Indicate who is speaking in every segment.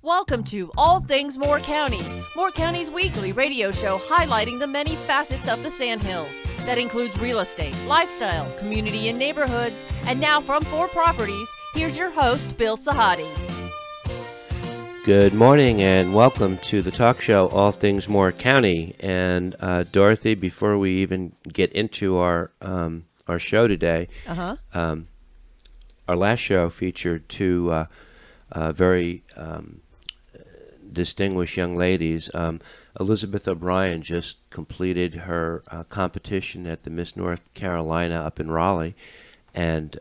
Speaker 1: Welcome to All Things Moore County, Moore County's weekly radio show highlighting the many facets of the Sandhills. That includes real estate, lifestyle, community and neighborhoods. And now from 4 Properties, here's your host, Bill Sahadi.
Speaker 2: Good morning and welcome to the talk show, All Things Moore County. And Dorothy, before we even get into our show today, our last show featured 2 very distinguished young ladies. Elizabeth O'Brien just completed her competition at the Miss North Carolina up in Raleigh and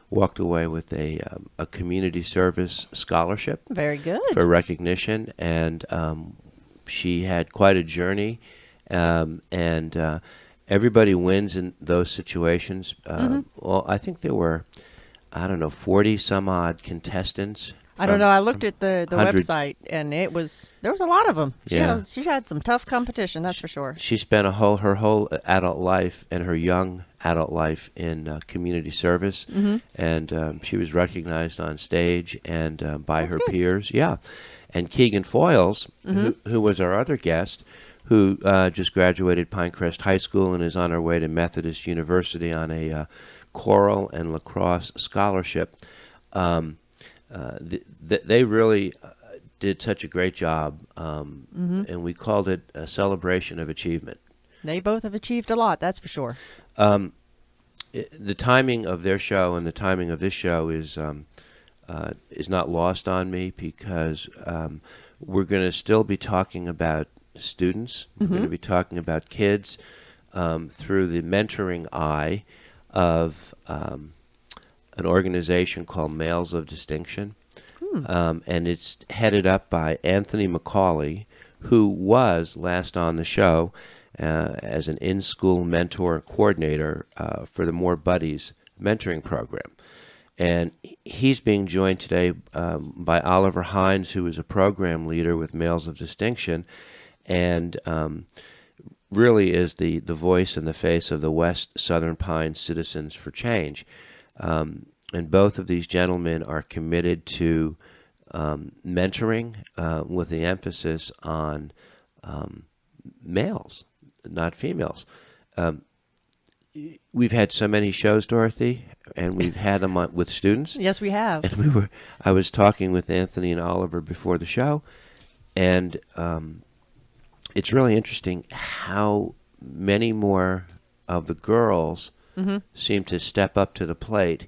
Speaker 2: walked away with a community service scholarship.
Speaker 1: Very good.
Speaker 2: For recognition. And she had quite a journey. And everybody wins in those situations. Well, I think there were, 40 some odd contestants.
Speaker 1: I don't know. I looked at the website, and there was a lot of them. She had some tough competition, that's for sure.
Speaker 2: She spent her whole adult life and her young adult life in community service, and she was recognized on stage and by her peers. Yeah, and Keegan Foils, who was our other guest, who just graduated Pinecrest High School and is on her way to Methodist University on a choral and lacrosse scholarship. They really did such a great job, and we called it a celebration of achievement.
Speaker 1: They both have achieved a lot, that's for sure.
Speaker 2: The timing of their show and the timing of this show is not lost on me because we're going to still be talking about students. We're going to be talking about kids through the mentoring eye of an organization called Males of Distinction, and it's headed up by Anthony McCauley, who was last on the show as an in-school mentor and coordinator for the More Buddies mentoring program. And he's being joined today by Oliver Hines, who is a program leader with Males of Distinction, and really is the voice and the face of the West Southern Pines Citizens for Change. And both of these gentlemen are committed to mentoring with the emphasis on males, not females. We've had so many shows, Dorothy, and we've had them with students.
Speaker 1: Yes, we have.
Speaker 2: And I was talking with Anthony and Oliver before the show, and it's really interesting how many more of the girls seem to step up to the plate.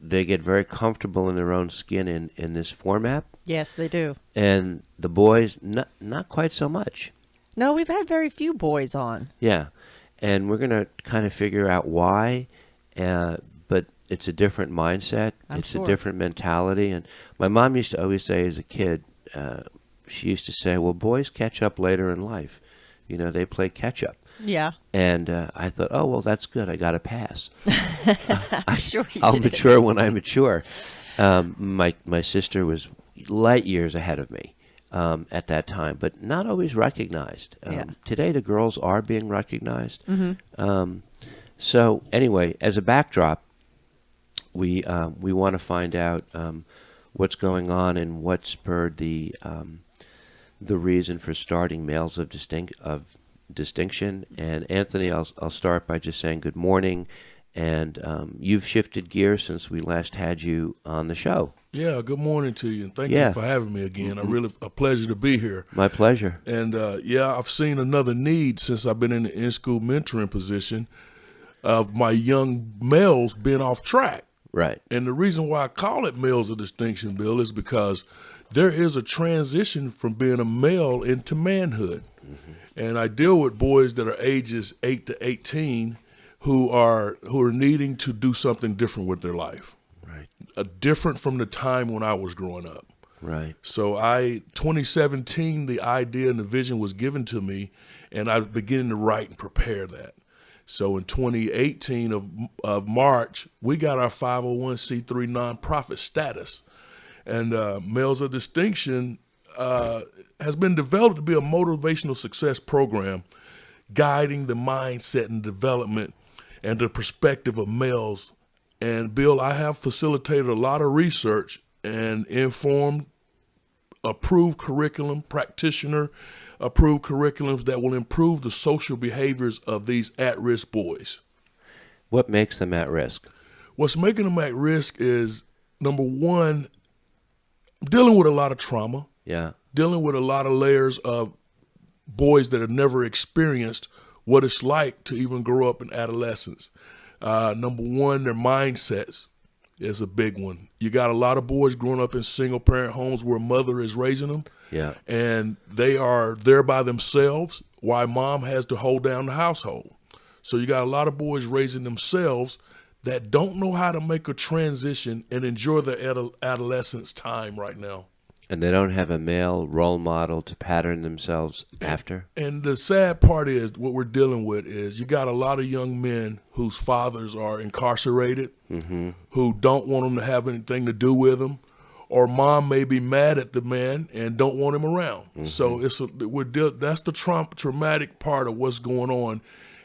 Speaker 2: They get very comfortable in their own skin in this format.
Speaker 1: Yes, they do. And
Speaker 2: the boys, not quite so much.
Speaker 1: No, we've had very few boys on.
Speaker 2: Yeah, and we're going to kind of figure out why, but it's a different mindset. It's a different mentality. And my mom used to always say as a kid, she used to say, well, boys catch up later in life. They play catch up.
Speaker 1: Yeah.
Speaker 2: And I thought, oh, well, that's good. I got to pass.
Speaker 1: I'm sure you
Speaker 2: I'll
Speaker 1: did.
Speaker 2: mature when I mature. My sister was light years ahead of me at that time, but not always recognized. Today, the girls are being recognized. So anyway, as a backdrop, we want to find out what's going on and what spurred the reason for starting Males of Distinction. And Anthony, I'll start by just saying good morning. And you've shifted gears since we last had you on the show.
Speaker 3: Yeah, good morning to you, and thank you for having me again. A pleasure to be here.
Speaker 2: My pleasure.
Speaker 3: And I've seen another need since I've been in the in-school mentoring position of my young males being off track.
Speaker 2: Right.
Speaker 3: And the reason why I call it Males of Distinction, Bill, is because there is a transition from being a male into manhood. And I deal with boys that are ages 8 to 18 who are needing to do something different with their life. Right. Different from the time when I was growing up.
Speaker 2: Right.
Speaker 3: So 2017, the idea and the vision was given to me, and I began to write and prepare that. So in 2018 of March, we got our 501c3 nonprofit status. And Males of Distinction has been developed to be a motivational success program guiding the mindset and development and the perspective of males. And Bill, I have facilitated a lot of research and informed approved curriculum, practitioner approved curriculums that will improve the social behaviors of these at-risk boys.
Speaker 2: What makes them at risk?
Speaker 3: What's making them at risk is, number one, dealing with a lot of trauma,
Speaker 2: Yeah.
Speaker 3: dealing with a lot of layers of boys that have never experienced what it's like to even grow up in adolescence. Number one, their mindsets is a big one. You got a lot of boys growing up in single-parent homes where mother is raising them,
Speaker 2: Yeah.
Speaker 3: and they are there by themselves while mom has to hold down the household. So you got a lot of boys raising themselves that don't know how to make a transition and enjoy their adolescence time right now.
Speaker 2: And they don't have a male role model to pattern themselves after?
Speaker 3: And the sad part is what we're dealing with is you got a lot of young men whose fathers are incarcerated, who don't want them to have anything to do with them, or mom may be mad at the man and don't want him around. So that's the traumatic part of what's going on.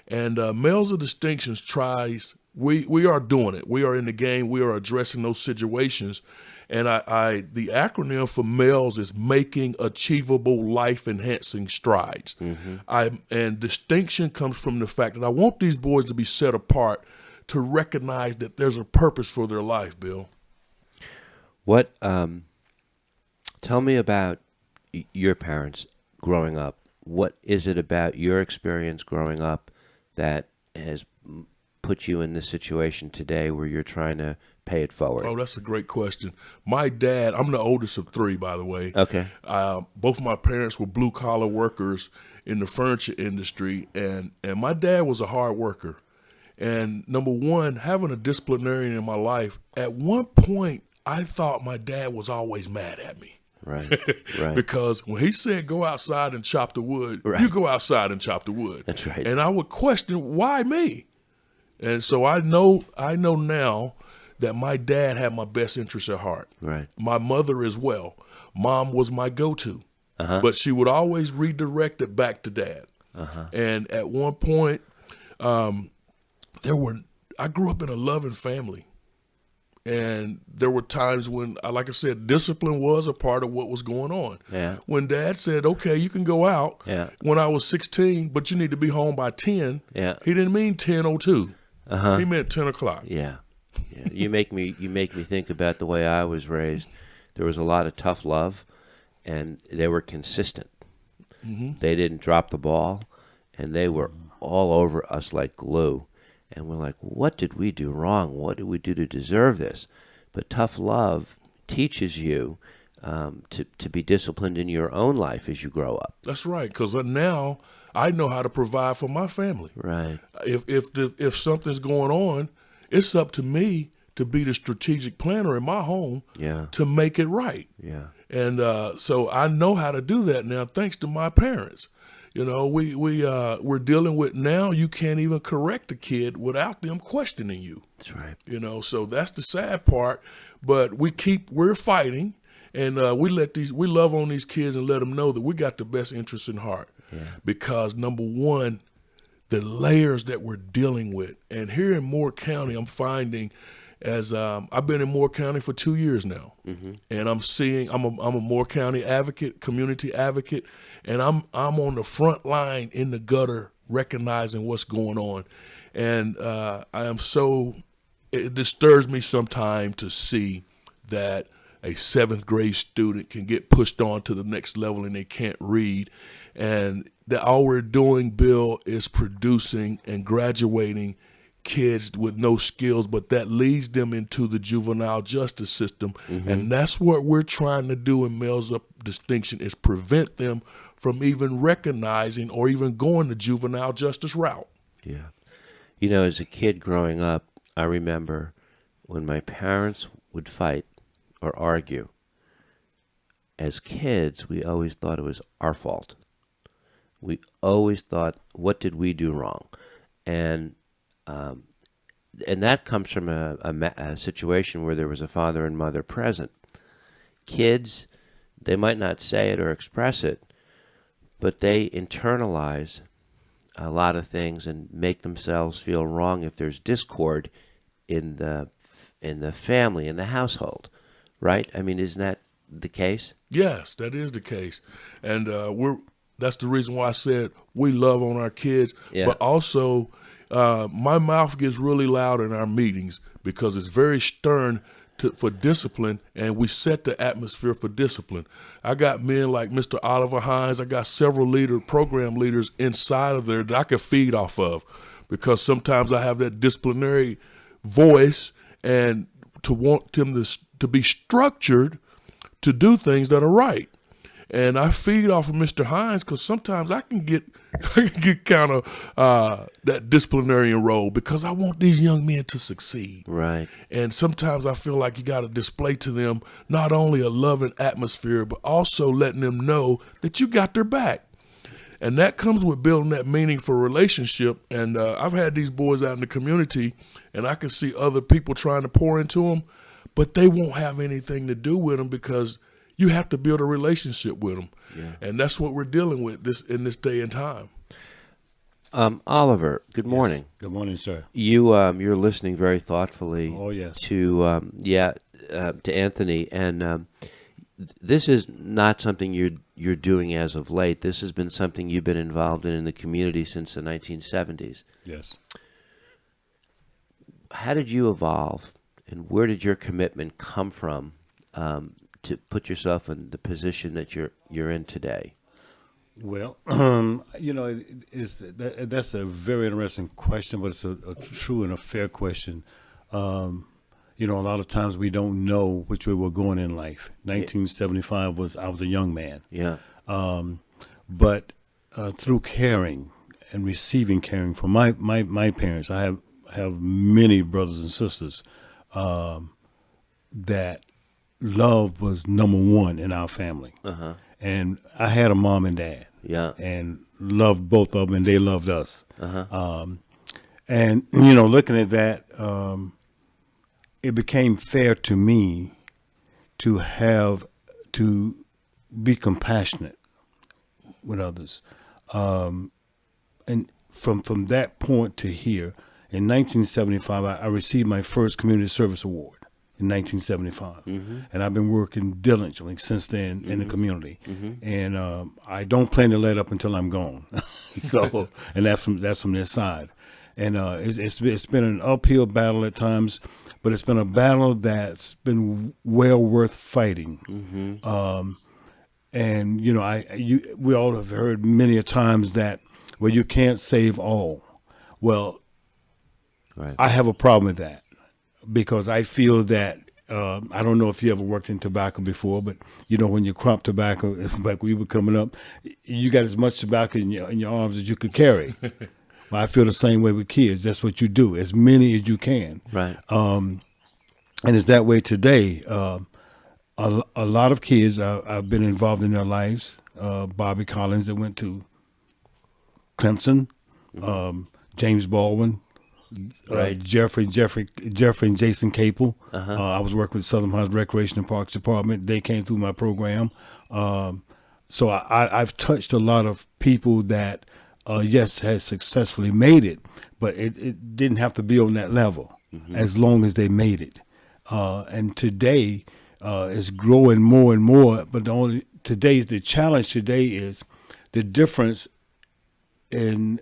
Speaker 3: And Males of Distinctions tries, we are doing it. We are in the game. We are addressing those situations. And the acronym for MALES is Making Achievable Life-Enhancing Strides. And distinction comes from the fact that I want these boys to be set apart to recognize that there's a purpose for their life, Bill.
Speaker 2: What? Tell me about your parents growing up. What is it about your experience growing up that has put you in this situation today where you're trying to pay it forward?
Speaker 3: Oh, that's a great question. My dad, I'm the oldest of three, by the way.
Speaker 2: Okay.
Speaker 3: Both of my parents were blue-collar workers in the furniture industry, and my dad was a hard worker. And number one, having a disciplinarian in my life, at one point, I thought my dad was always mad at me.
Speaker 2: Right, right.
Speaker 3: Because when he said go outside and chop the wood,
Speaker 2: Right.
Speaker 3: you go outside and chop the wood.
Speaker 2: That's right.
Speaker 3: And I would question, why me? And so I know now that my dad had my best interest at heart.
Speaker 2: Right.
Speaker 3: My mother as well. Mom was my go-to. But she would always redirect it back to dad. And at one point, I grew up in a loving family. And there were times when, like I said, discipline was a part of what was going on.
Speaker 2: Yeah.
Speaker 3: When dad said, okay, you can go out
Speaker 2: Yeah.
Speaker 3: when I was 16, but you need to be home by 10,
Speaker 2: Yeah.
Speaker 3: he didn't mean 10:02. He meant 10 o'clock.
Speaker 2: Yeah. Yeah. You make me think about the way I was raised. There was a lot of tough love, and they were consistent. They didn't drop the ball, and they were all over us like glue. And we're like, what did we do wrong? What did we do to deserve this? But tough love teaches you to be disciplined in your own life as you grow up.
Speaker 3: That's right, because now I know how to provide for my family.
Speaker 2: Right.
Speaker 3: If something's going on, it's up to me to be the strategic planner in my home
Speaker 2: Yeah.
Speaker 3: to make it right.
Speaker 2: Yeah.
Speaker 3: And so I know how to do that now, thanks to my parents. You know, we're dealing with now. You can't even correct a kid without them questioning you.
Speaker 2: That's right.
Speaker 3: You know, so that's the sad part. But we're fighting, and we love on these kids and let them know that we got the best interests in heart.
Speaker 2: Yeah.
Speaker 3: Because number one, the layers that we're dealing with, and here in Moore County, I'm finding, as I've been in Moore County for 2 years now, and I'm a Moore County advocate, community advocate, and I'm on the front line in the gutter, recognizing what's going on, and it disturbs me sometimes to see that a 7th grade student can get pushed on to the next level and they can't read, and that all we're doing, Bill, is producing and graduating kids with no skills, but that leads them into the juvenile justice system. And that's what we're trying to do in Males of Distinction, is prevent them from even recognizing or even going the juvenile justice route.
Speaker 2: Yeah. You know, as a kid growing up, I remember when my parents would fight or argue. As kids, we always thought it was our fault. We always thought, what did we do wrong? And that comes from a situation where there was a father and mother present. Kids, they might not say it or express it, but they internalize a lot of things and make themselves feel wrong if there's discord in the family, in the household, right? I mean, isn't the case?
Speaker 3: Yes, that is the case. And that's the reason why I said we love on our kids.
Speaker 2: Yeah.
Speaker 3: But also, my mouth gets really loud in our meetings because it's very stern for discipline, and we set the atmosphere for discipline. I got men like Mr. Oliver Hines. I got several program leaders inside of there that I could feed off of, because sometimes I have that disciplinary voice and to want them to be structured to do things that are right. And I feed off of Mr. Hines because sometimes I can get kind of that disciplinarian role because I want these young men to succeed.
Speaker 2: Right.
Speaker 3: And sometimes I feel like you got to display to them not only a loving atmosphere, but also letting them know that you got their back. And that comes with building that meaningful relationship. And I've had these boys out in the community, and I can see other people trying to pour into them, but they won't have anything to do with them because you have to build a relationship with them. Yeah. And that's what we're dealing with in this day and time.
Speaker 2: Oliver, good morning.
Speaker 4: Yes. Good morning, sir.
Speaker 2: You're listening very thoughtfully.
Speaker 4: Oh, yes.
Speaker 2: To Anthony, and this is not something you're doing as of late. This has been something you've been involved in the community since the 1970s.
Speaker 4: Yes.
Speaker 2: How did you evolve, and where did your commitment come from to put yourself in the position that you're in today?
Speaker 4: Well, that's a very interesting question, but it's a true and a fair question. A lot of times we don't know which way we're going in life. 1975 I was a young man.
Speaker 2: Yeah.
Speaker 4: But through caring and receiving caring from my parents, I have many brothers and sisters that love was number one in our family.
Speaker 2: Uh-huh.
Speaker 4: And I had a mom and dad.
Speaker 2: Yeah.
Speaker 4: And loved both of them, and they loved us.
Speaker 2: Uh-huh.
Speaker 4: And, looking at that, it became fair to me to be compassionate with others. And from that point to here, in 1975, I received my first community service award in 1975.
Speaker 2: Mm-hmm.
Speaker 4: And I've been working diligently since then in the community.
Speaker 2: Mm-hmm.
Speaker 4: And I don't plan to let up until I'm gone. So, and that's from their side. And it's been an uphill battle at times, but it's been a battle that's been well worth fighting.
Speaker 2: Mm-hmm.
Speaker 4: And we all have heard many a times that, well, you can't save all. Well,
Speaker 2: right.
Speaker 4: I have a problem with that because I feel that I don't know if you ever worked in tobacco before, but when you crop tobacco, like we were coming up, you got as much tobacco in your arms as you could carry. Well, I feel the same way with kids. That's what you do, as many as you can.
Speaker 2: Right.
Speaker 4: And it's that way today. A lot of kids I've been involved in their lives. Bobby Collins that went to Clemson, James Baldwin,
Speaker 2: right.
Speaker 4: Jeffrey and Jason Capel.
Speaker 2: Uh-huh.
Speaker 4: I was working with Southern Hines Recreation and Parks Department. They came through my program. So I've touched a lot of people that, yes, has successfully made it, but it didn't have to be on that level as long as they made it. And today it's growing more and more, but the challenge today is the difference in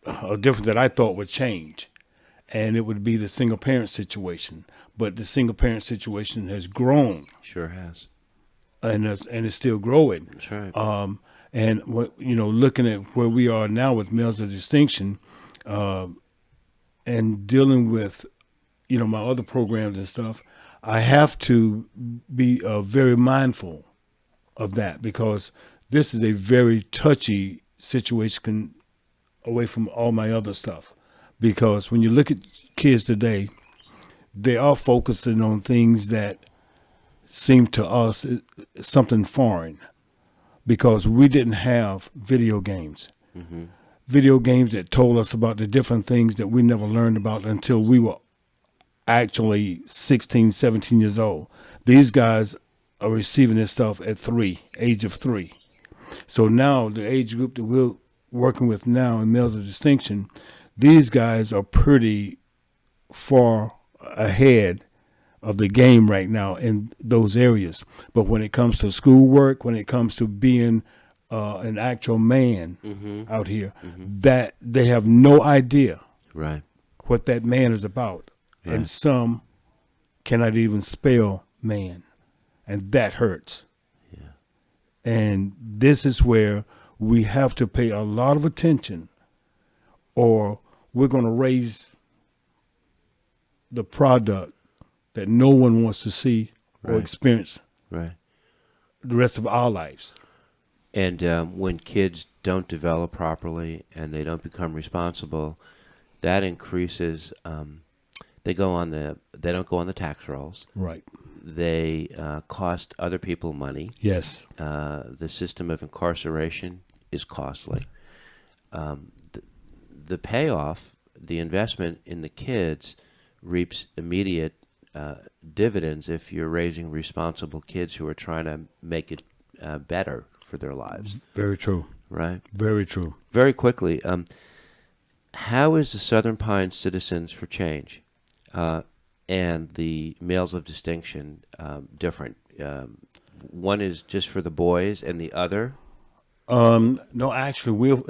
Speaker 4: a difference that I thought would change, and it would be the single parent situation. But the single parent situation has grown.
Speaker 2: Sure has.
Speaker 4: And it's still growing.
Speaker 2: That's right.
Speaker 4: And looking at where we are now with males of distinction, and dealing with, my other programs and stuff, I have to be very mindful of that because this is a very touchy situation away from all my other stuff. Because when you look at kids today, they are focusing on things that seem to us something foreign because we didn't have video games.
Speaker 2: Mm-hmm.
Speaker 4: Video games that told us about the different things that we never learned about until we were actually 16, 17 years old. These guys are receiving this stuff at age of 3. So now the age group that we're working with now in males of distinction, these guys are pretty far ahead of the game right now in those areas. But when it comes to schoolwork, when it comes to being an actual man out here, that they have no idea
Speaker 2: Right.
Speaker 4: what that man is about.
Speaker 2: Right.
Speaker 4: And some cannot even spell man. And that hurts.
Speaker 2: Yeah.
Speaker 4: And this is where we have to pay a lot of attention, or we're going to raise the product that no one wants to see or
Speaker 2: Right.
Speaker 4: experience
Speaker 2: Right.
Speaker 4: the rest of our lives.
Speaker 2: And when kids don't develop properly and they don't become responsible, that increases. They don't go on the tax rolls.
Speaker 4: Right.
Speaker 2: They cost other people money.
Speaker 4: Yes.
Speaker 2: The system of incarceration is costly. The payoff, the investment in the kids, reaps immediate dividends if you're raising responsible kids who are trying to make it better for their lives.
Speaker 4: Very true.
Speaker 2: Right?
Speaker 4: Very true.
Speaker 2: Very quickly, how is the Southern Pines Citizens for Change and the Males of Distinction different? One is just for the boys, and the other?
Speaker 4: No, actually, we'll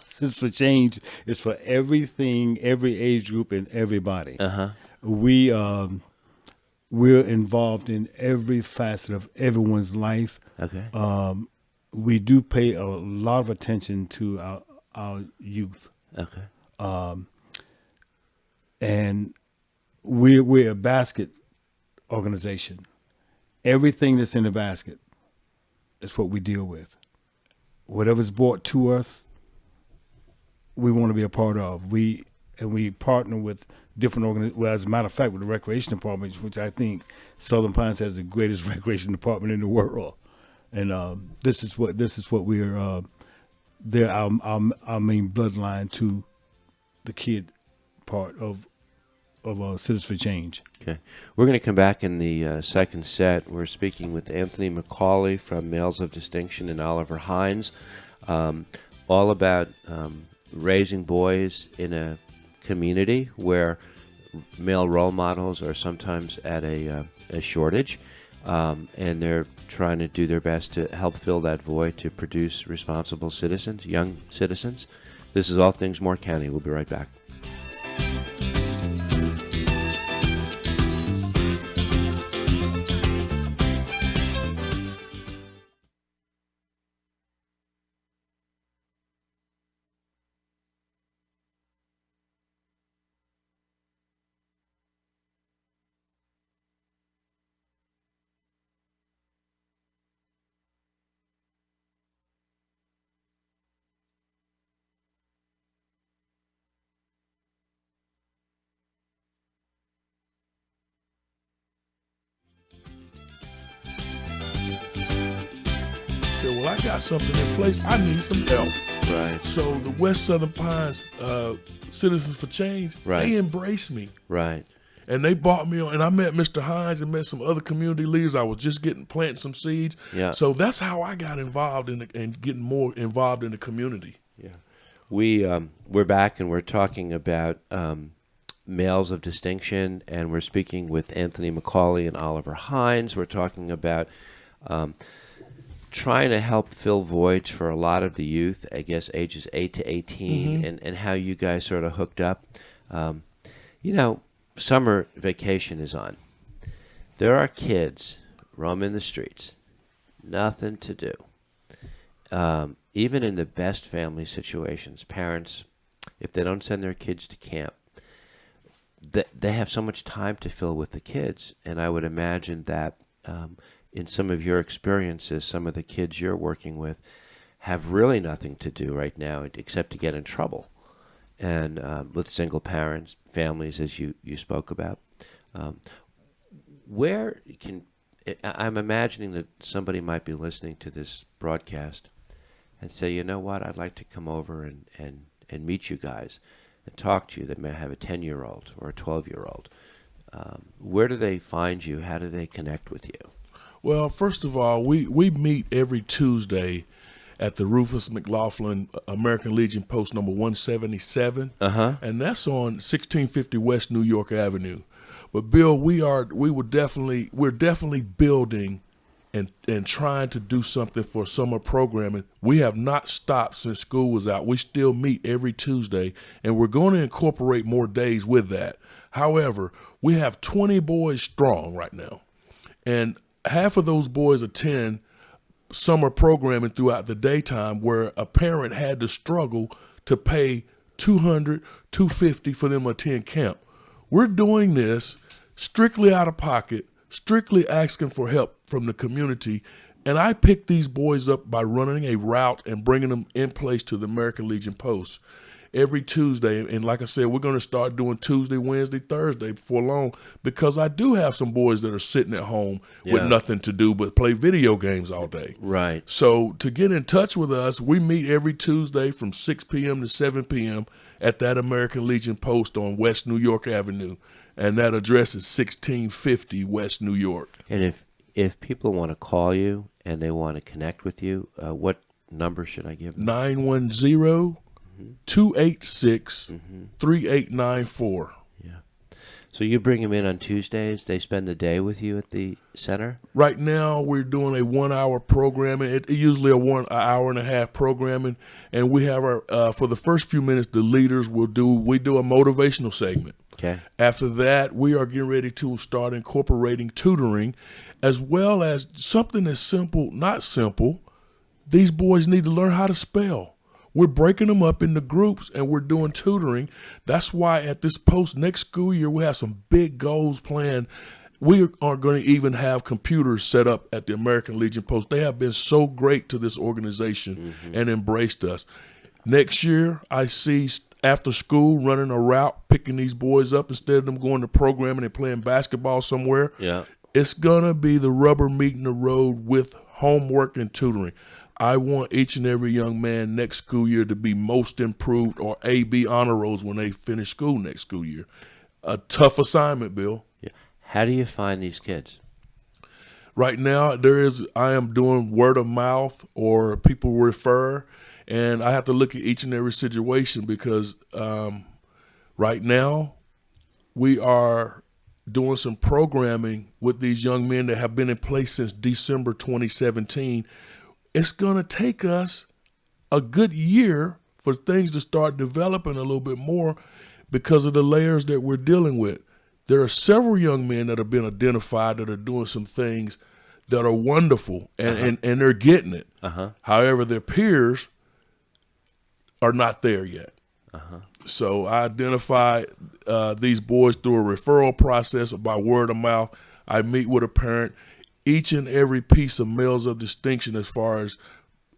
Speaker 4: Citizens for Change is for everything, every age group, and everybody. We're involved in every facet of everyone's life.
Speaker 2: Okay.
Speaker 4: We do pay a lot of attention to our youth.
Speaker 2: Okay.
Speaker 4: And we're a basket organization. Everything that's in the basket is what we deal with. Whatever's brought to us, we want to be a part of. We partner with different organizations. Well, as a matter of fact, with the recreation department, which I think Southern Pines has the greatest recreation department in the world. And this is what we're. They're our main bloodline to the kid part of Citizens for Change.
Speaker 2: Okay. We're going to come back in the second set. We're speaking with Anthony McCauley from Males of Distinction and Oliver Hines, all about raising boys in a community where male role models are sometimes at a shortage, and they're trying to do their best to help fill that void to produce responsible citizens, young citizens. This is All Things Moore County. We'll be right back.
Speaker 3: Said, well, I got something in place. I need some help.
Speaker 2: Right.
Speaker 3: So the West Southern Pines Citizens for Change,
Speaker 2: Right.
Speaker 3: they embraced me.
Speaker 2: Right.
Speaker 3: And they brought me on, and I met Mr. Hines and met some other community leaders. I was just planting some seeds.
Speaker 2: Yeah.
Speaker 3: So that's how I got involved and getting more involved in the community.
Speaker 2: Yeah. We're back and we're talking about Males of Distinction, and we're speaking with Anthony McCauley and Oliver Hines. We're talking about trying to help fill voids for a lot of the youth, I guess ages 8 to 18, and how you guys sort of hooked up. Summer vacation is on. There are kids roaming the streets, nothing to do. Even in the best family situations, parents, if they don't send their kids to camp, they have so much time to fill with the kids. And I would imagine that in some of your experiences, some of the kids you're working with have really nothing to do right now except to get in trouble. And with single parents, families, as you spoke about. I'm imagining that somebody might be listening to this broadcast and say, you know what, I'd like to come over and meet you guys and talk to you. They may have a 10-year-old or a 12-year-old. Where do they find you? How do they connect with you?
Speaker 3: Well, first of all, we meet every Tuesday at the Rufus McLaughlin American Legion Post number 177, and that's on 1650 West New York Avenue. But Bill, we're definitely building and trying to do something for summer programming. We have not stopped since school was out. We still meet every Tuesday, and we're going to incorporate more days with that. However, we have 20 boys strong right now, and half of those boys attend summer programming throughout the daytime, where a parent had to struggle to pay $200, $250 for them to attend camp. We're doing this strictly out of pocket, strictly asking for help from the community. And I picked these boys up by running a route and bringing them in place to the American Legion Post every Tuesday. And like I said, we're going to start doing Tuesday, Wednesday, Thursday before long, because I do have some boys that are sitting at home with nothing to do but play video games all day.
Speaker 2: Right.
Speaker 3: So to get in touch with us, we meet every Tuesday from 6 p.m. to 7 p.m. at that American Legion Post on West New York Avenue. And that address is 1650 West New York.
Speaker 2: And if people want to call you and they want to connect with you, what number should I give them?
Speaker 3: 910-286-3894.
Speaker 2: Yeah. So you bring them in on Tuesdays. They spend the day with you at the center?
Speaker 3: Right now, we're doing a 1 hour programming. It usually an hour and a half programming. And we have our, for the first few minutes, the leaders we do a motivational segment.
Speaker 2: Okay.
Speaker 3: After that, we are getting ready to start incorporating tutoring, as well as something that's simple, not simple. These boys need to learn how to spell. We're breaking them up into groups, and we're doing tutoring. That's why at this post next school year, we have some big goals planned. We are going to even have computers set up at the American Legion Post. They have been so great to this organization and embraced us. Next year, I see after school running a route, picking these boys up instead of them going to programming and playing basketball somewhere.
Speaker 2: Yeah.
Speaker 3: It's going to be the rubber meeting the road with homework and tutoring. I want each and every young man next school year to be most improved or AB honor rolls when they finish school next school year. A tough assignment, Bill.
Speaker 2: Yeah. How do you find these kids?
Speaker 3: Right now, I am doing word of mouth or people refer, and I have to look at each and every situation because right now we are doing some programming with these young men that have been in place since December 2017. It's going to take us a good year for things to start developing a little bit more because of the layers that we're dealing with. There are several young men that have been identified that are doing some things that are wonderful, and they're getting it. However, their peers are not there yet. So I identify these boys through a referral process by word of mouth. I meet with a parent. Each and every piece of males of distinction as far as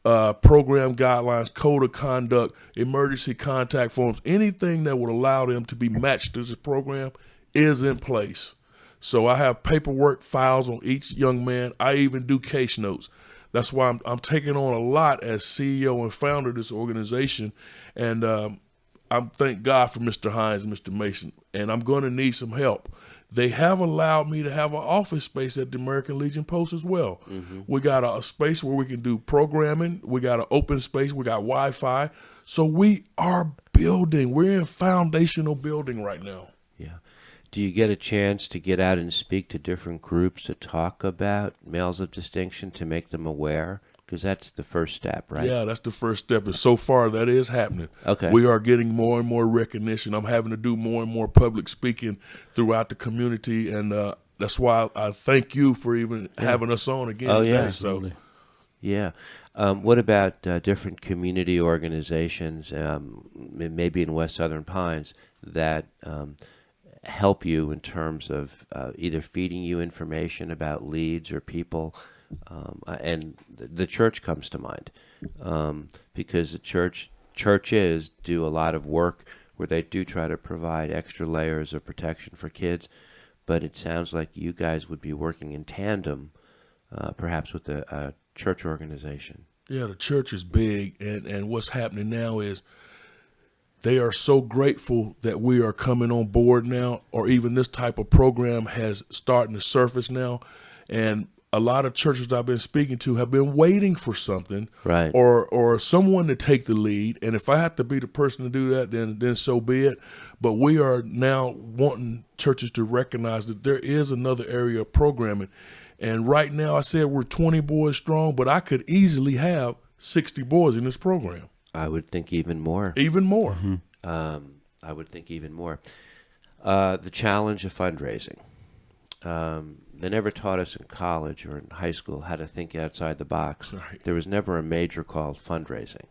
Speaker 3: program guidelines, code of conduct, emergency contact forms, anything that would allow them to be matched to this program is in place. So I have paperwork files on each young man. I even do case notes. That's why I'm taking on a lot as CEO and founder of this organization. And I'm thank God for Mr. Hines and Mr. Mason. And I'm going to need some help. They have allowed me to have an office space at the American Legion Post as well. We got a space where we can do programming. We got an open space. We got Wi-Fi. So we are building. We're in foundational building right now.
Speaker 2: Yeah. Do you get a chance to get out and speak to different groups to talk about males of distinction to make them aware? Because that's the first step, right?
Speaker 3: Yeah, that's the first step. And so far, that is happening.
Speaker 2: Okay.
Speaker 3: We are getting more and more recognition. I'm having to do more and more public speaking throughout the community. And that's why I thank you for even having us on again today.
Speaker 2: Yeah.
Speaker 3: Absolutely.
Speaker 2: Yeah. What about different community organizations, maybe in West Southern Pines, that help you in terms of either feeding you information about leads or people? And the church comes to mind because the churches do a lot of work where they do try to provide extra layers of protection for kids, but it sounds like you guys would be working in tandem, perhaps with a church organization.
Speaker 3: Yeah, the church is big, and what's happening now is they are so grateful that we are coming on board now, or even this type of program has starting to surface now, and a lot of churches I've been speaking to have been waiting for something,
Speaker 2: Right.
Speaker 3: or someone to take the lead. And if I have to be the person to do that, then so be it. But we are now wanting churches to recognize that there is another area of programming. And right now, I said we're 20 boys strong, but I could easily have 60 boys in this program.
Speaker 2: I would think even more.
Speaker 3: Even more.
Speaker 2: I would think even more. The challenge of fundraising. They never taught us in college or in high school how to think outside the box.
Speaker 3: Right.
Speaker 2: There was never a major called fundraising.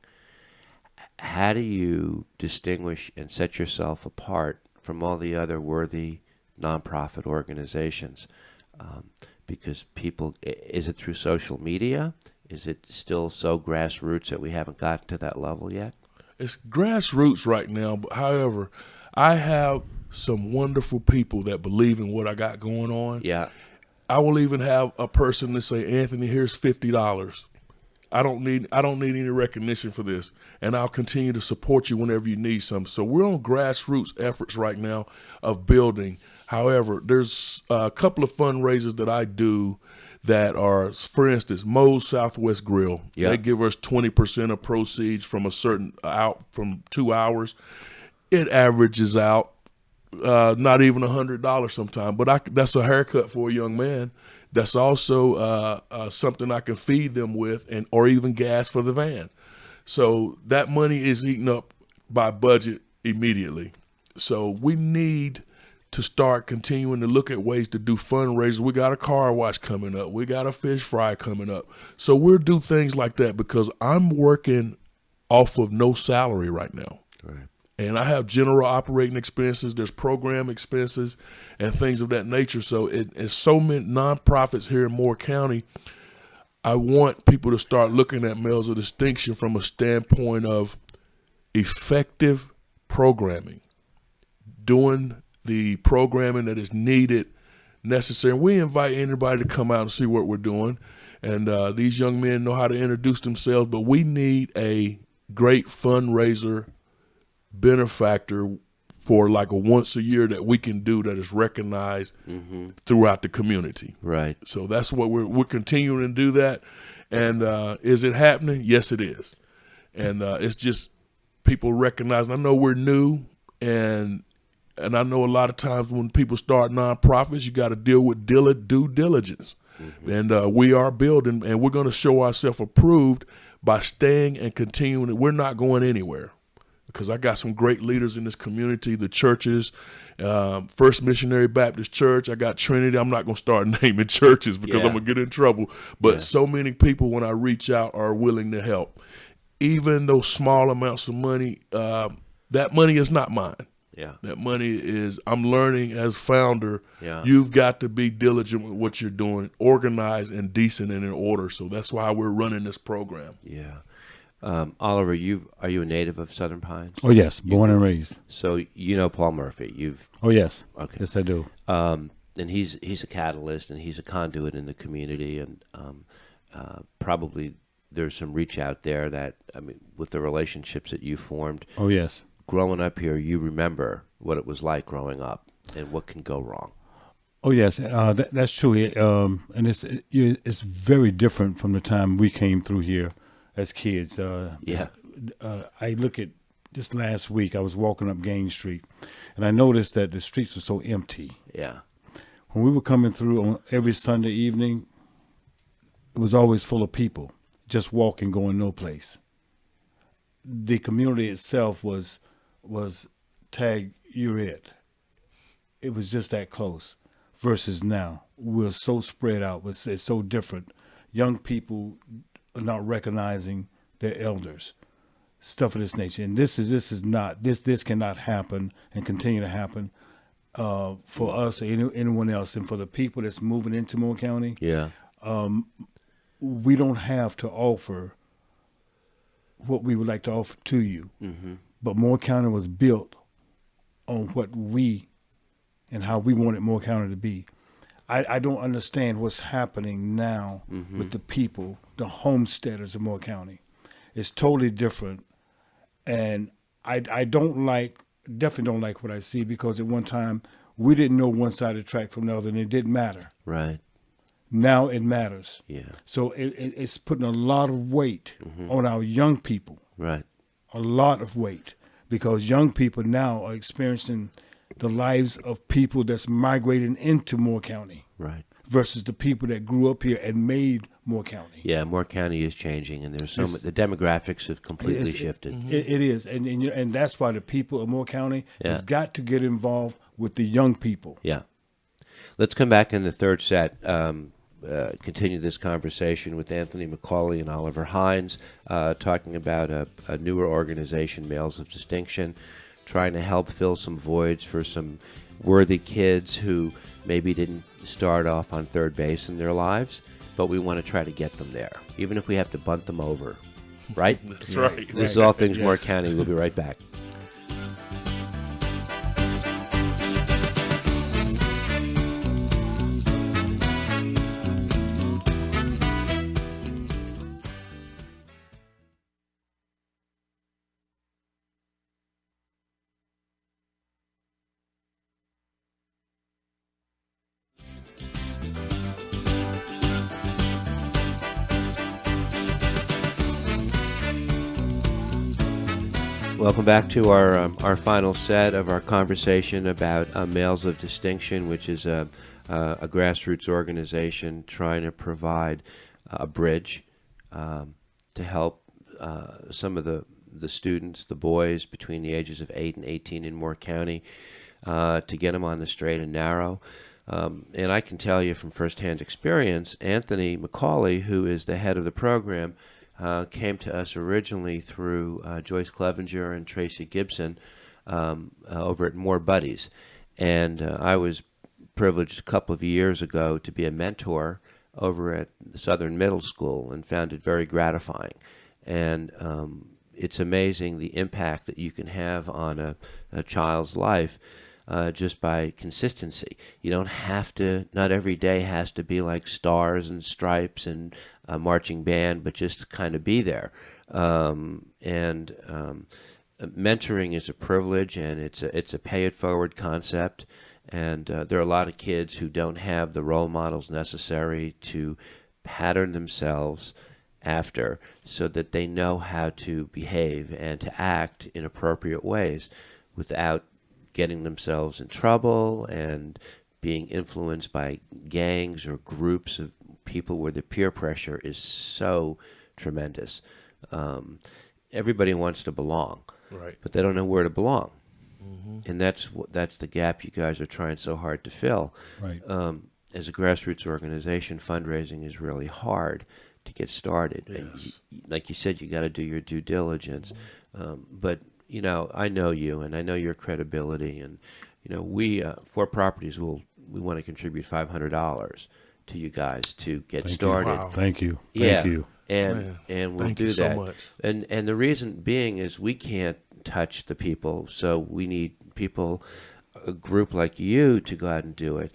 Speaker 2: How do you distinguish and set yourself apart from all the other worthy nonprofit organizations? Because people, is it through social media? Is it still so grassroots that we haven't gotten to that level yet?
Speaker 3: It's grassroots right now, but however, I have some wonderful people that believe in what I got going on.
Speaker 2: Yeah.
Speaker 3: I will even have a person that say, Anthony, here's $50. I don't need any recognition for this, and I'll continue to support you whenever you need some. So we're on grassroots efforts right now of building. However, there's a couple of fundraisers that I do that are, for instance, Moe's Southwest Grill.
Speaker 2: Yeah.
Speaker 3: They give us 20% of proceeds from a certain from 2 hours. It averages out not even $100 sometimes, but that's a haircut for a young man. That's also something I can feed them with, or even gas for the van. So that money is eaten up by budget immediately. So we need to start continuing to look at ways to do fundraisers. We got a car wash coming up. We got a fish fry coming up. So we'll do things like that because I'm working off of no salary right now.
Speaker 2: Right.
Speaker 3: And I have general operating expenses, there's program expenses and things of that nature. So it's so many nonprofits here in Moore County. I want people to start looking at Males of Distinction from a standpoint of effective programming, doing the programming that is needed, necessary. We invite anybody to come out and see what we're doing. And these young men know how to introduce themselves, but we need a great fundraiser benefactor for like a once a year that we can do that is recognized throughout the community.
Speaker 2: Right.
Speaker 3: So that's what we're continuing to do that. And is it happening? Yes, it is. And it's just people recognizing. I know we're new, and I know a lot of times when people start nonprofits, you got to deal with due diligence. And we are building, and we're going to show ourselves approved by staying and continuing. We're not going anywhere. Because I got some great leaders in this community, the churches, First Missionary Baptist Church. I got Trinity. I'm not going to start naming churches because I'm going to get in trouble. But so many people, when I reach out, are willing to help. Even those small amounts of money, that money is not mine.
Speaker 2: Yeah.
Speaker 3: That money is, I'm learning as founder,
Speaker 2: Yeah.
Speaker 3: you've got to be diligent with what you're doing, organized and decent and in order. So that's why we're running this program.
Speaker 2: Yeah. Oliver, are you a native of Southern Pines?
Speaker 4: Oh, yes, born and raised.
Speaker 2: So you know Paul Murphy.
Speaker 4: Oh, yes.
Speaker 2: Okay.
Speaker 4: Yes, I do.
Speaker 2: And he's a catalyst, and he's a conduit in the community, and probably there's some reach out there that, I mean, with the relationships that you formed.
Speaker 4: Oh, yes.
Speaker 2: Growing up here, you remember what it was like growing up and what can go wrong.
Speaker 4: Oh, yes, that's true. And it's very different from the time we came through here as kids. I look at just last week, I was walking up Gaines Street, and I noticed that the streets were so empty.
Speaker 2: Yeah.
Speaker 4: When we were coming through on every Sunday evening, it was always full of people, just walking, going no place. The community itself was tag, you're it. It was just that close. Versus now, we're so spread out. It's so different. Young people are not recognizing their elders, stuff of this nature. And this cannot happen and continue to happen for us or anyone else. And for the people that's moving into Moore County, we don't have to offer what we would like to offer to you. Mm-hmm. But Moore County was built on what we and how we wanted Moore County to be. I don't understand what's happening now with the people, the homesteaders of Moore County. It's totally different. And I definitely don't like what I see, because at one time we didn't know one side of the track from the other, and it didn't matter.
Speaker 2: Right.
Speaker 4: now it matters.
Speaker 2: Yeah.
Speaker 4: So it's putting a lot of weight on our young people.
Speaker 2: Right.
Speaker 4: A lot of weight, because young people now are experiencing the lives of people that's migrating into Moore County.
Speaker 2: Right.
Speaker 4: Versus the people that grew up here and made Moore County.
Speaker 2: Yeah, Moore County is changing, and there's the demographics have completely shifted.
Speaker 4: It is, and that's why the people of Moore County has got to get involved with the young people.
Speaker 2: Yeah. Let's come back in the third set, continue this conversation with Anthony McCauley and Oliver Hines, talking about a newer organization, Males of Distinction, trying to help fill some voids for some worthy kids who maybe didn't start off on third base in their lives, but we want to try to get them there, even if we have to bunt them over. Right?
Speaker 3: That's right.
Speaker 2: This is All Things Moore County. We'll be right back. Welcome back to our final set of our conversation about Males of Distinction, which is a grassroots organization trying to provide a bridge to help some of the students, the boys between the ages of 8 and 18 in Moore County, to get them on the straight and narrow. And I can tell you from firsthand experience, Anthony McCauley, who is the head of the program, came to us originally through Joyce Clevenger and Tracy Gibson over at More Buddies. And I was privileged a couple of years ago to be a mentor over at Southern Middle School and found it very gratifying. And it's amazing the impact that you can have on a child's life just by consistency. You don't have to, not every day has to be like stars and stripes and a marching band, but just kind of be there. Mentoring is a privilege, and it's a pay it forward concept. And there are a lot of kids who don't have the role models necessary to pattern themselves after, so that they know how to behave and to act in appropriate ways without getting themselves in trouble and being influenced by gangs or groups of people where the peer pressure is so tremendous. Everybody wants to belong,
Speaker 3: right,
Speaker 2: but they don't know where to belong. And that's the gap you guys are trying so hard to fill.
Speaker 4: Right.
Speaker 2: As a grassroots organization, fundraising is really hard to get started.
Speaker 3: Yes.
Speaker 2: And like you said, you got to do your due diligence. But you know, I know you, and I know your credibility, and you know, we for properties we want to contribute $500 to you guys to get started.
Speaker 3: Wow.
Speaker 4: Thank you.
Speaker 2: Yeah.
Speaker 4: Thank you.
Speaker 2: And we'll
Speaker 3: Thank
Speaker 2: do
Speaker 3: you
Speaker 2: that.
Speaker 3: so much.
Speaker 2: And the reason being is we can't touch the people, so we need people, a group like you, to go out and do it.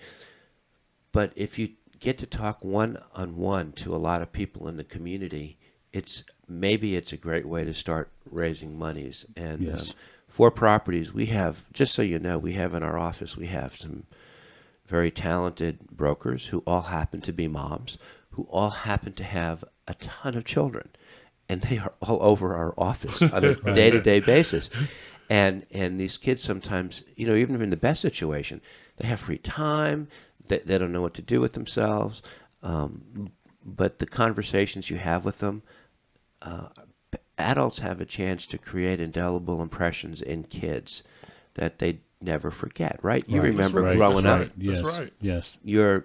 Speaker 2: But if you get to talk one-on-one to a lot of people in the community, it's a great way to start raising monies. And
Speaker 4: Yes.
Speaker 2: for properties, we have, just so you know, we have in our office, we have some very talented brokers who all happen to be moms, who all happen to have a ton of children, and they are all over our office on a day-to-day basis. And these kids sometimes, you know, even in the best situation, they have free time, they don't know what to do with themselves, but the conversations you have with them, adults have a chance to create indelible impressions in kids that they never forget, right? You remember growing up,
Speaker 4: Yes.
Speaker 3: That's right.
Speaker 4: Yes.
Speaker 2: your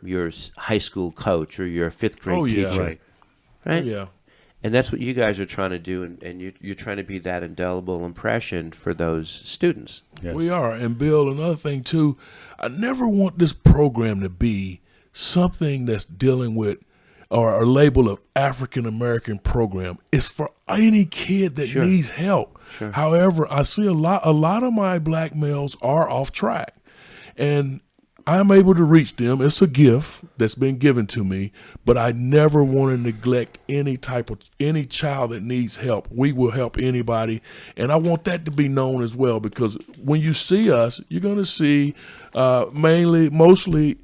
Speaker 2: high school coach or your fifth grade teacher,
Speaker 4: Right.
Speaker 2: right?
Speaker 3: Oh, yeah.
Speaker 2: And that's what you guys are trying to do, and you're trying to be that indelible impression for those students.
Speaker 4: Yes.
Speaker 3: We are. And Bill, another thing too, I never want this program to be something that's dealing with or a label of African American program. It's for any kid that
Speaker 2: Sure.
Speaker 3: needs help.
Speaker 2: Sure.
Speaker 3: However, I see a lot of my black males are off track, and I'm able to reach them. It's a gift that's been given to me, but I never want to neglect any child that needs help. We will help anybody, and I want that to be known as well, because when you see us, you're going to see mostly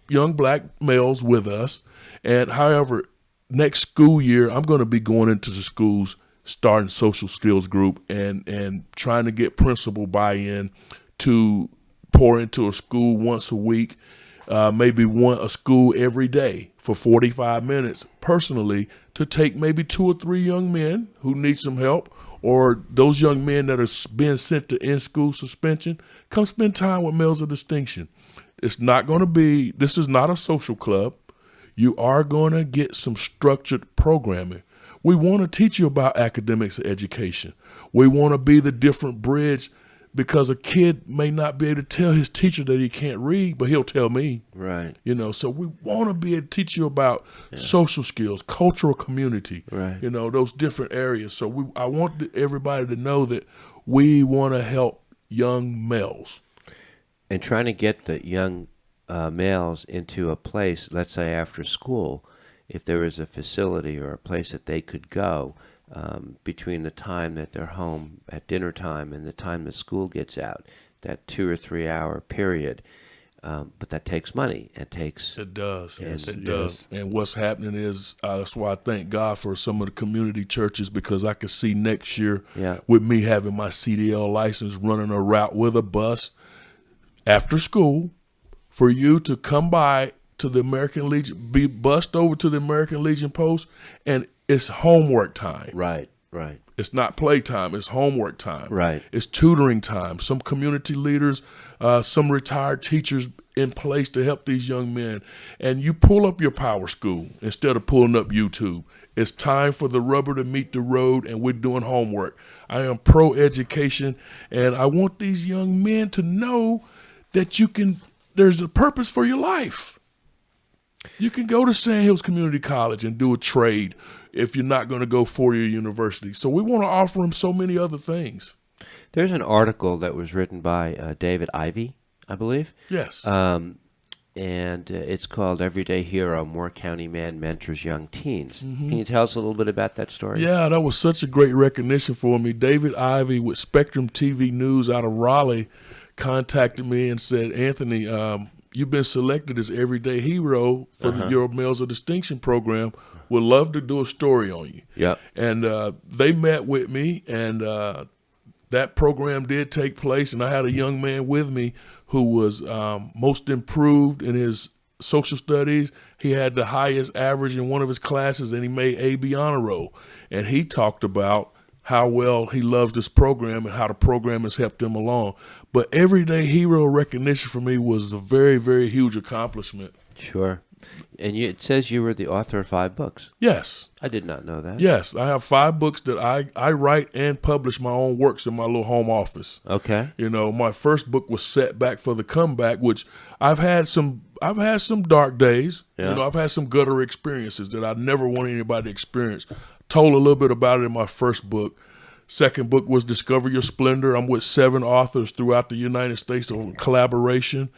Speaker 3: young black males with us. And however, next school year, I'm going to be going into the schools, starting social skills group and trying to get principal buy-in to pour into a school once a week, maybe a school every day for 45 minutes personally, to take maybe 2 or 3 young men who need some help, or those young men that are being sent to in-school suspension, come spend time with Males of Distinction. This is not a social club. You are going to get some structured programming. We want to teach you about academics and education. We want to be the different bridge, because a kid may not be able to tell his teacher that he can't read, but he'll tell me.
Speaker 2: Right.
Speaker 3: So we want to be able to teach you about social skills, cultural community,
Speaker 2: right.
Speaker 3: Those different areas. So I want everybody to know that we want to help young males.
Speaker 2: And trying to get the young males into a place, let's say after school, if there is a facility or a place that they could go between the time that they're home at dinner time and the time the school gets out, that 2 or 3 hour period. But that takes money. It does.
Speaker 3: Yes, it does. And what's happening is that's why I thank God for some of the community churches, because I could see next year with me having my CDL license, running a route with a bus after school, for you to come by to the American Legion, be bussed over to the American Legion post, and it's homework time.
Speaker 2: Right.
Speaker 3: It's not playtime. It's homework time.
Speaker 2: Right.
Speaker 3: It's tutoring time. Some community leaders, some retired teachers in place to help these young men. And you pull up your Power School instead of pulling up YouTube. It's time for the rubber to meet the road, and we're doing homework. I am pro-education, and I want these young men to know that there's a purpose for your life. You can go to Sand Hills Community College and do a trade if you're not going to go 4-year university. So we want to offer them so many other things.
Speaker 2: There's an article that was written by David Ivey, I believe.
Speaker 3: Yes.
Speaker 2: And it's called Everyday Hero, Moore County Man Mentors Young Teens. Mm-hmm. Can you tell us a little bit about that story?
Speaker 3: Yeah, that was such a great recognition for me. David Ivey with Spectrum TV News out of Raleigh contacted me and said, Anthony, you've been selected as Everyday Hero for the Your Males of Distinction program. Would love to do a story on you.
Speaker 2: Yeah.
Speaker 3: And they met with me, and that program did take place, and I had a young man with me who was most improved in his social studies. He had the highest average in one of his classes, and he made AB honor roll. And he talked about how well he loves this program and how the program has helped him along. But Everyday Hero recognition for me was a very, very huge accomplishment.
Speaker 2: Sure. And it says you were the author of 5 books.
Speaker 3: Yes.
Speaker 2: I did not know that.
Speaker 3: Yes. I have 5 books that I write and publish my own works in my little home office.
Speaker 2: Okay.
Speaker 3: My first book was Setback for the Comeback, which I've had some dark days.
Speaker 2: Yeah.
Speaker 3: I've had some gutter experiences that I never want anybody to experience. Told a little bit about it in my first book. Second book was Discover Your Splendor. I'm with 7 authors throughout the United States on collaboration.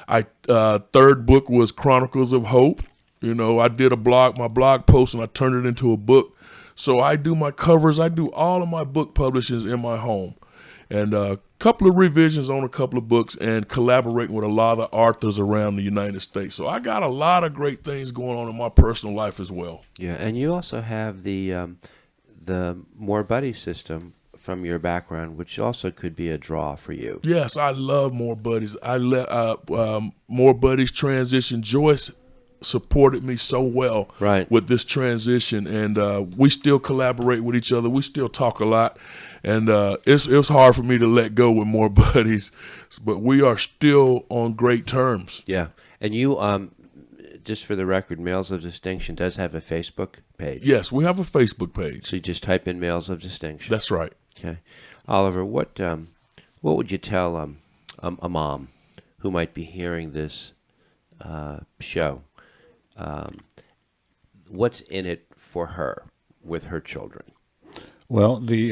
Speaker 3: Third book was Chronicles of Hope. I did my blog post, and I turned it into a book. So I do my covers. I do all of my book publishings in my home. And a couple of revisions on a couple of books, and collaborating with a lot of the authors around the United States. So I got a lot of great things going on in my personal life as well.
Speaker 2: Yeah, and you also have the More Buddy system from your background, which also could be a draw for you.
Speaker 3: Yes, I love More Buddies. I let More Buddies transition. Joyce supported me so well with this transition, and we still collaborate with each other. We still talk a lot, and it was hard for me to let go with More Buddies, but we are still on great terms.
Speaker 2: Yeah, and you, just for the record, Males of Distinction does have a Facebook page.
Speaker 3: Yes, we have a Facebook page.
Speaker 2: So you just type in Males of Distinction.
Speaker 3: That's right.
Speaker 2: Okay, Oliver, what would you tell a mom who might be hearing this show? What's in it for her with her children?
Speaker 4: Well, the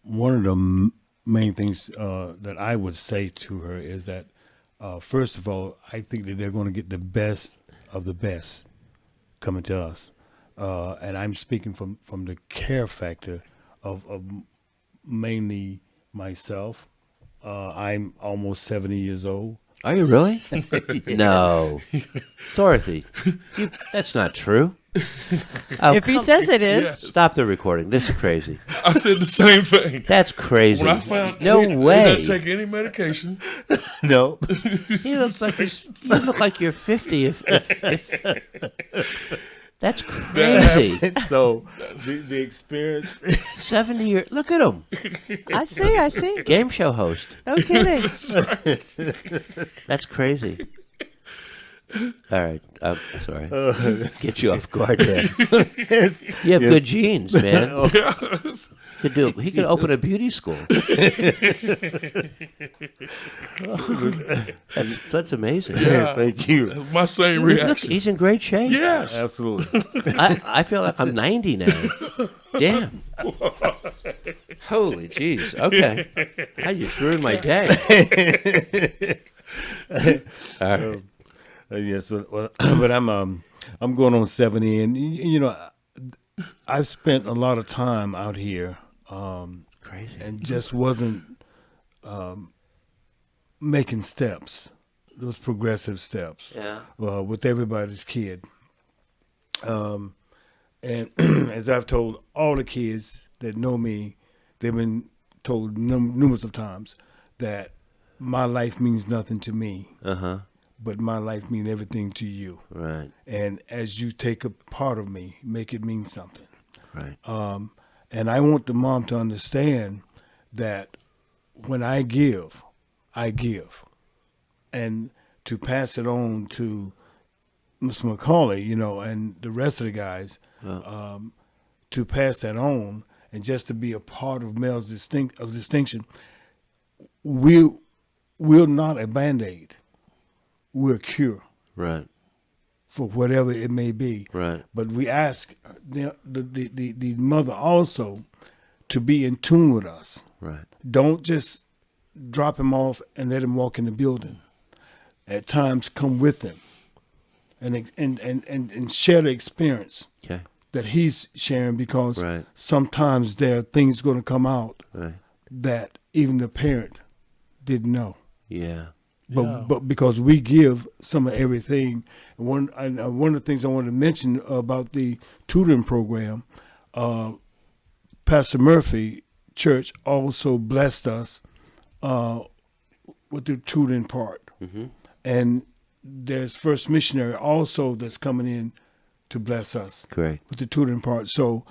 Speaker 4: one of the main things that I would say to her is that first of all, I think that they're going to get the best of the best coming to us, and I'm speaking from the care factor of mainly myself. I'm almost 70 years old.
Speaker 2: Are you really? No. Dorothy, that's not true. Oh,
Speaker 1: If he says it is.
Speaker 3: Yes.
Speaker 2: stop the recording. This is crazy.
Speaker 3: I said the same thing.
Speaker 2: That's crazy.
Speaker 3: When I found
Speaker 2: no
Speaker 3: he
Speaker 2: way.
Speaker 3: doesn't take any medication.
Speaker 4: No.
Speaker 2: He looks like you look like you're 50. That's crazy.
Speaker 4: So the experience.
Speaker 2: 70 years. Look at him.
Speaker 1: I see.
Speaker 2: Game show host.
Speaker 1: No kidding.
Speaker 2: That's crazy. All right. I'm sorry. Get you off guard there. You have good genes, man. He could open a beauty school. That's amazing.
Speaker 3: Yeah.
Speaker 4: Thank you.
Speaker 3: My same
Speaker 2: Look,
Speaker 3: reaction.
Speaker 2: he's in great shape.
Speaker 3: Yes.
Speaker 4: Absolutely.
Speaker 2: I feel like I'm 90 now. Damn. Holy jeez. Okay. I just ruined my day. All right.
Speaker 4: Yes, but I'm going on 70, and I've spent a lot of time out here,
Speaker 2: Crazy.
Speaker 4: and just wasn't making steps, those progressive steps,
Speaker 2: Yeah.
Speaker 4: with everybody's kid. And as I've told all the kids that know me, they've been told numerous of times that my life means nothing to me. But my life means everything to you.
Speaker 2: Right.
Speaker 4: And as you take a part of me, make it mean something.
Speaker 2: Right.
Speaker 4: And I want the mom to understand that when I give. And to pass it on to Mr. McCauley, and the rest of the guys, to pass that on and just to be a part of male's distinction, we're not a Band-Aid. We're a cure.
Speaker 2: Right.
Speaker 4: For whatever it may be.
Speaker 2: Right.
Speaker 4: But we ask the mother also to be in tune with us.
Speaker 2: Right.
Speaker 4: Don't just drop him off and let him walk in the building. At times, come with him and share the experience
Speaker 2: Okay.
Speaker 4: that he's sharing, because
Speaker 2: Right.
Speaker 4: sometimes there are things going to come out
Speaker 2: Right.
Speaker 4: that even the parent didn't know.
Speaker 2: Yeah.
Speaker 4: But because we give some of everything, one of the things I wanted to mention about the tutoring program, Pastor Murphy Church also blessed us with the tutoring part, and there's First Missionary also that's coming in to bless us
Speaker 2: Great.
Speaker 4: with the tutoring part. So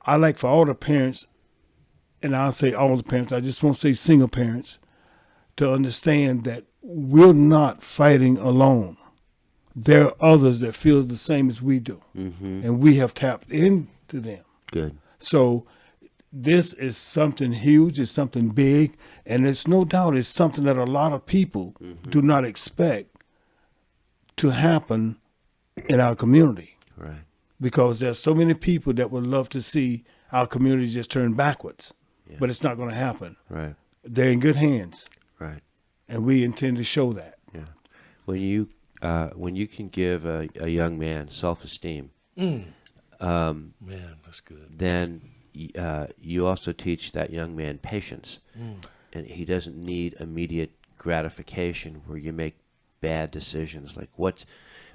Speaker 4: I like for all the parents, and I'll say all the parents, I just won't say single parents, to understand that we're not fighting alone. There are others that feel the same as we do, and we have tapped into them.
Speaker 2: Good.
Speaker 4: So this is something huge, it's something big, and it's no doubt it's something that a lot of people do not expect to happen in our community.
Speaker 2: Right.
Speaker 4: Because there's so many people that would love to see our community just turn backwards, but it's not going to happen.
Speaker 2: Right.
Speaker 4: They're in good hands.
Speaker 2: Right.
Speaker 4: And we intend to show that.
Speaker 2: Yeah. When you can give a young man self-esteem,
Speaker 3: Man, that's good.
Speaker 2: then you also teach that young man patience, and he doesn't need immediate gratification where you make bad decisions.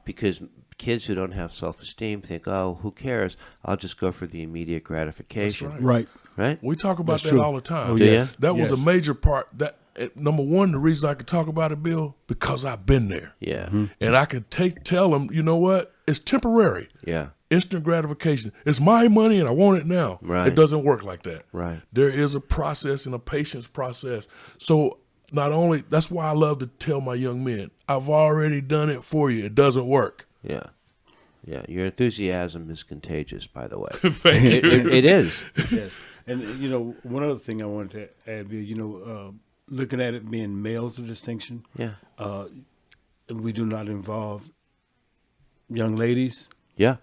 Speaker 2: Because kids who don't have self-esteem think, oh, who cares? I'll just go for the immediate gratification.
Speaker 3: That's
Speaker 4: Right.
Speaker 2: Right?
Speaker 3: We talk about
Speaker 4: That's
Speaker 3: that
Speaker 4: true.
Speaker 3: all the time.
Speaker 4: Oh,
Speaker 2: Do
Speaker 4: yes.
Speaker 2: ya?
Speaker 3: That was
Speaker 4: Yes.
Speaker 3: a major part. That number one, the reason I could talk about it, Bill, because I've been there,
Speaker 2: Yeah.
Speaker 3: and I could tell them, you know what? It's temporary,
Speaker 2: Yeah.
Speaker 3: instant gratification. It's my money, and I want it now.
Speaker 2: Right.
Speaker 3: It doesn't work like that.
Speaker 2: Right.
Speaker 3: There is a process and a patience process. So not only that's why I love to tell my young men, I've already done it for you. It doesn't work.
Speaker 2: Yeah. Yeah. Your enthusiasm is contagious, by the way.
Speaker 3: Thank you.
Speaker 2: It is.
Speaker 4: Yes. And, one other thing I wanted to add, looking at it being males of distinction,
Speaker 2: Yeah.
Speaker 4: we do not involve young ladies.
Speaker 2: Yeah.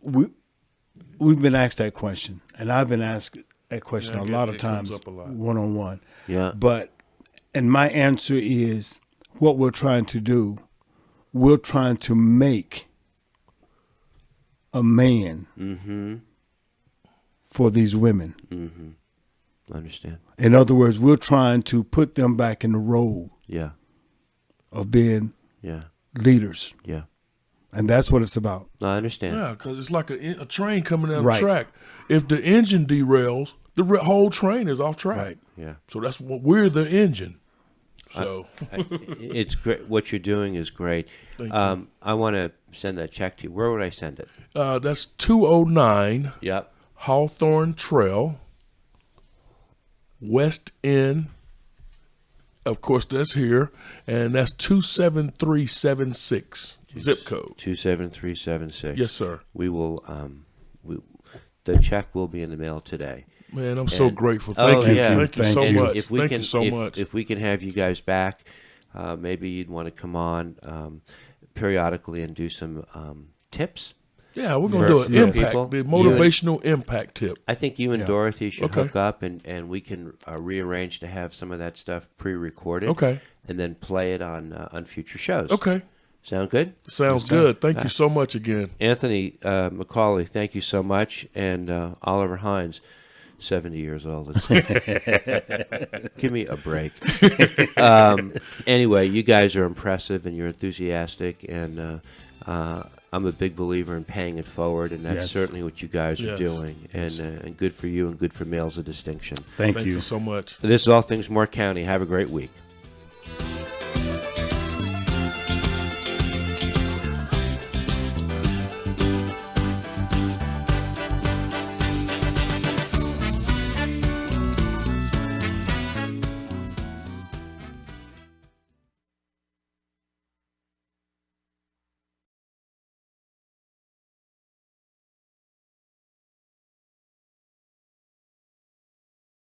Speaker 4: We've been asked that question, and I've been asked that question
Speaker 3: Yeah,
Speaker 4: a lot of
Speaker 3: it comes
Speaker 4: times,
Speaker 3: up a lot.
Speaker 4: one-on-one.
Speaker 2: Yeah.
Speaker 4: And my answer is, what we're trying to do, we're trying to make a man for these women.
Speaker 2: I understand.
Speaker 4: In other words, we're trying to put them back in the role
Speaker 2: Yeah.
Speaker 4: of being
Speaker 2: Yeah.
Speaker 4: leaders.
Speaker 2: Yeah.
Speaker 4: And that's what it's about.
Speaker 2: No, I understand.
Speaker 3: Yeah, because it's like a train coming down
Speaker 4: Right.
Speaker 3: the track. If the engine derails, the whole train is off track.
Speaker 4: Right.
Speaker 2: Yeah.
Speaker 3: So that's what we're the engine. So
Speaker 2: It's great. What you're doing is great. I want to send that check to you. Where would I send it?
Speaker 3: that's 209
Speaker 2: Yep.
Speaker 3: Hawthorne Trail, West End. Of course, that's here, and that's 27376 zip code.
Speaker 2: 27376.
Speaker 3: Yes, sir.
Speaker 2: We will. The check will be in the mail today.
Speaker 3: Man, I'm so
Speaker 2: And-
Speaker 3: grateful.
Speaker 2: Oh,
Speaker 3: Thank you.
Speaker 2: yeah.
Speaker 3: Thank you
Speaker 4: Thank
Speaker 3: so
Speaker 4: you.
Speaker 3: much.
Speaker 2: If we
Speaker 3: Thank
Speaker 2: can,
Speaker 3: you so much.
Speaker 2: If we can have you guys back, maybe you'd want to come on periodically and do some tips.
Speaker 3: Yeah, we're going to do
Speaker 2: For
Speaker 3: an impact,
Speaker 2: people.
Speaker 3: the motivational impact tip.
Speaker 2: I think you and
Speaker 4: Yeah.
Speaker 2: Dorothy should
Speaker 3: Okay.
Speaker 2: hook up, and we can rearrange to have some of that stuff pre-recorded.
Speaker 3: Okay.
Speaker 2: And then play it on future shows.
Speaker 3: Okay.
Speaker 2: Sound good?
Speaker 3: Sounds good. Thank you so much again.
Speaker 2: Anthony McCauley, thank you so much. And Oliver Hines, 70 years old. Give me a break. Anyway, you guys are impressive and you're enthusiastic. And I'm a big believer in paying it forward. And that's
Speaker 4: Yes.
Speaker 2: certainly what you guys are
Speaker 3: Yes.
Speaker 2: doing. And good for you and good for males of distinction.
Speaker 4: Thank
Speaker 3: Thank
Speaker 4: you.
Speaker 3: you so much.
Speaker 2: This is All Things Moore County. Have a great week.